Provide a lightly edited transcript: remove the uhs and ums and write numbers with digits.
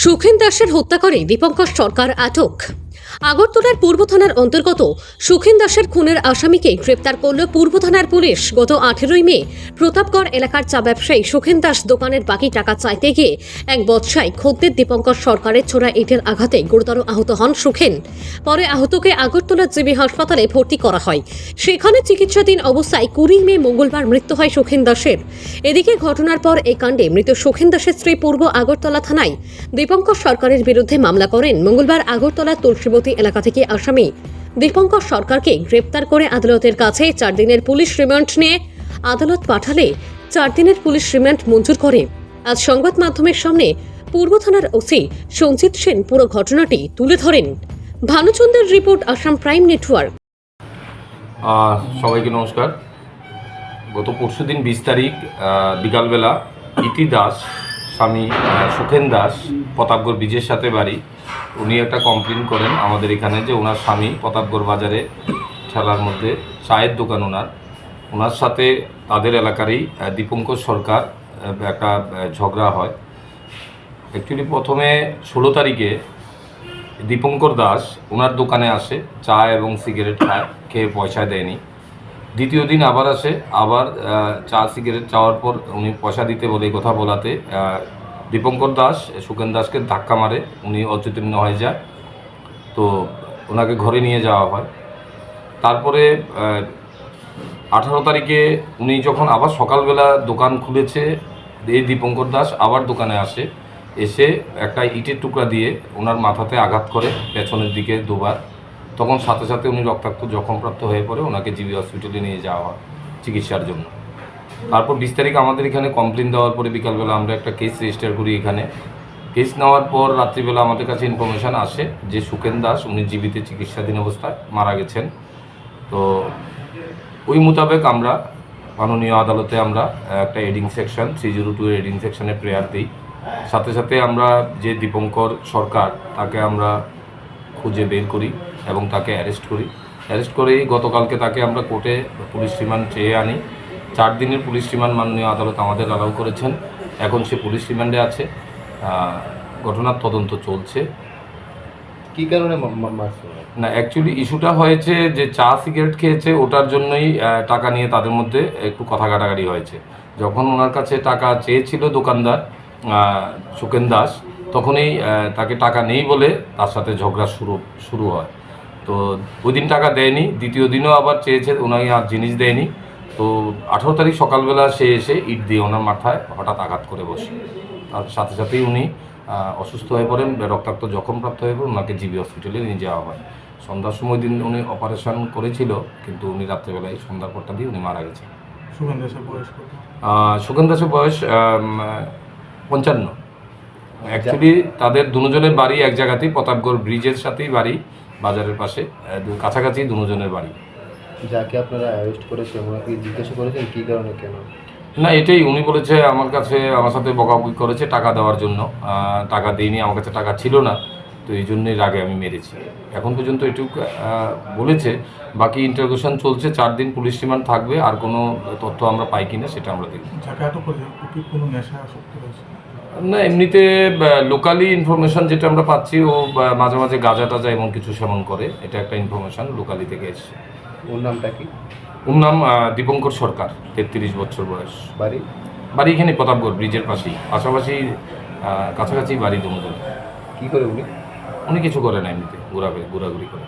সুখেন দাসের হত্যা করে দীপঙ্কর সরকার আটক। আগরতলার পূর্ব থানার অন্তর্গত সুখেন দাসের খুনের আসামিকে গ্রেপ্তার করল পূর্ব থানার পুলিশ। গত 18 মে প্রতাপগড় এলাকার চা ব্যবসায়ী সুখেন দাস দোকানের বাকি টাকা চাইতে গিয়ে এক বৎসায় খদ্দের দীপঙ্কর সরকারের ছোড়া ইটের আঘাতে গুরুতর আহত হন সুখেন। পরে আহতকে আগরতলা জিবি হাসপাতালে ভর্তি করা হয়। সেখানে চিকিৎসাধীন অবস্থায় 20 মে মঙ্গলবার মৃত্যু হয় সুখেন দাসের। এদিকে ঘটনার পর এই কাণ্ডে মৃত সুখেন দাসের স্ত্রী পূর্ব আগরতলা থানায় দীপঙ্কর সরকারের বিরুদ্ধে মামলা করেন। মঙ্গলবার আগরতলা তুলসীবতী এলাকা থেকে আসামি দীপঙ্কর সরকারকে গ্রেপ্তার করে আদালতের কাছে 4 দিনের পুলিশ রিমান্ড নিয়ে আদালত পাঠালে 4 দিনের পুলিশ রিমান্ড মঞ্জুর করে। আজ সংবাদ মাধ্যমের সামনে পূর্ব থানার ওসি সঞ্জিত সেন পুরো ঘটনাটি তুলে ধরেন। ভানুচন্দ্রের রিপোর্ট, আসাম প্রাইম নেটওয়ার্ক। সবাইকে নমস্কার। গত পরশুদিন 20 তারিখ বিকালবেলা ইতি দাস স্বামী সুখেন দাস প্রতাপগড় ব্রিজের সাথে বাড়ি, উনি একটা কমপ্লেন করেন আমাদের এখানে যে ওনার স্বামী প্রতাপগড় বাজারে ঠেলার মধ্যে চায়ের দোকান ওনার সাথে তাদের এলাকারই দীপঙ্কর সরকার একটা ঝগড়া হয়। অ্যাকচুয়ালি প্রথমে 16 তারিখে দীপঙ্কর দাস ওনার দোকানে আসে, চা এবং সিগারেট খেয়ে পয়সা দেয়নি। দ্বিতীয় দিন আবার আসে, আবার চা সিগারেট চাওয়ার পর উনি পয়সা দিতে বলে কথা বলাতে দীপঙ্কর দাস সুখেন দাসকে ধাক্কা মারে, উনি অচেতন্য হয়ে যায়। তো ওনাকে ঘরে নিয়ে যাওয়া হয়। তারপরে 18 তারিখে উনি যখন আবার সকালবেলা দোকান খুলেছে, এই দীপঙ্কর দাস আবার দোকানে আসে, এসে একটা ইটের টুকরা দিয়ে ওনার মাথাতে আঘাত করে পেছনের দিকে দুবার। তখন সাথে সাথে উনি রক্তাক্ত জখমপ্রাপ্ত হয়ে পড়ে, ওনাকে জিবি হসপিটালে নিয়ে যাওয়া হয় চিকিৎসার জন্য। তারপর 20 তারিখ আমাদের এখানে কমপ্লেন দেওয়ার পরে বিকালবেলা আমরা একটা কেস রেজিস্টার করি। এখানে কেস নেওয়ার পর রাত্রিবেলা আমাদের কাছে ইনফরমেশান আসে যে সুখেন দাস উনি জীবিত চিকিৎসাধীন অবস্থায় মারা গেছেন। তো ওই মোতাবেক আমরা মাননীয় আদালতে আমরা একটা এডিং সেকশন 302 এডিং সেকশনে প্রেয়ার দিই। সাথে সাথে আমরা যে দীপঙ্কর সরকার তাকে আমরা খুঁজে বের করি এবং তাকে অ্যারেস্ট করেই গতকালকে তাকে আমরা কোর্টে পুলিশ রিমান্ড চেয়ে আনি। 4 দিনের পুলিশ রিমান্ড মাননীয় আদালত আমাদের অ্যালাউ করেছেন। এখন সে পুলিশ রিমান্ডে আছে, ঘটনার তদন্ত চলছে। কী কারণে না, অ্যাকচুয়ালি ইস্যুটা হয়েছে যে চা সিগারেট খেয়েছে, ওটার জন্যই টাকা নিয়ে তাদের মধ্যে একটু কথা কাটাকাটি হয়েছে। যখন ওনার কাছে টাকা চেয়েছিল দোকানদার সুখেন দাস, তখনই তাকে টাকা নেই বলে তার সাথে ঝগড়া শুরু হয়। তো ওই দিন টাকা দেয়নি, দ্বিতীয় দিনও আবার চেয়েছে, ওনাকে আর জিনিস দেয়নি। তো 18 তারিখ সকালবেলা সে এসে ইট দিয়ে ওনার মাথায় হঠাৎ আঘাত করে বসে। তার সাথে সাথেই উনি অসুস্থ হয়ে পড়েন, রক্তাক্ত জখমপ্রাপ্ত হয়ে পড়েন, ওনাকে জিবি হসপিটালে নিয়ে যাওয়া হয়। সন্ধ্যার সময় দিন উনি অপারেশন করেছিল, কিন্তু উনি রাত্রেবেলায় সন্ধ্যার পরটা দিয়ে উনি মারা গেছেন। সুখেন দাসের বয়স 55। অ্যাকচুয়ালি তাদের দুজনের বাড়ি এক জায়গাতেই, প্রতাপগড় ব্রিজের সাথেই বাড়ি, বাজারের পাশে, কাছাকাছি দুজনের বাড়ি। যাকে আপনারা অ্যারেস্ট করেছেন ওনাকে জিজ্ঞাসা করেছেন কী কারণে, কেন? না, এটাই উনি বলেছে আমার সাথে বকাবকি করেছে টাকা দেওয়ার জন্য। টাকা দিইনি, আমার কাছে টাকা ছিল না, তো এই জন্যই রাগে আমি মেরেছি। এখন পর্যন্ত এটুকু বলেছে, বাকি ইন্টারোগেশন চলছে। 4 দিন পুলিশ রিমান্ড থাকবে, আর কোনো তথ্য আমরা পাই কিনা সেটা আমরা দেখব। না, এমনিতে লোকালি ইনফরমেশন যেটা আমরা পাচ্ছি, ও মাঝে মাঝে গাঁজা টাজা এমন কিছু সেবন করে, এটা একটা ইনফরমেশন লোকালি থেকে এসছে। ওর নামটা কি? ওর নাম দীপঙ্কর সরকার, 33 বছর বয়স। বাড়ি এখানে প্রতাপগড় ব্রিজের পাশেই, পাশাপাশি কাছাকাছি বাড়ি দুজন। কী করে উনি? উনি কিছু করে না, এমনিতে ঘোরাঘুরি করে।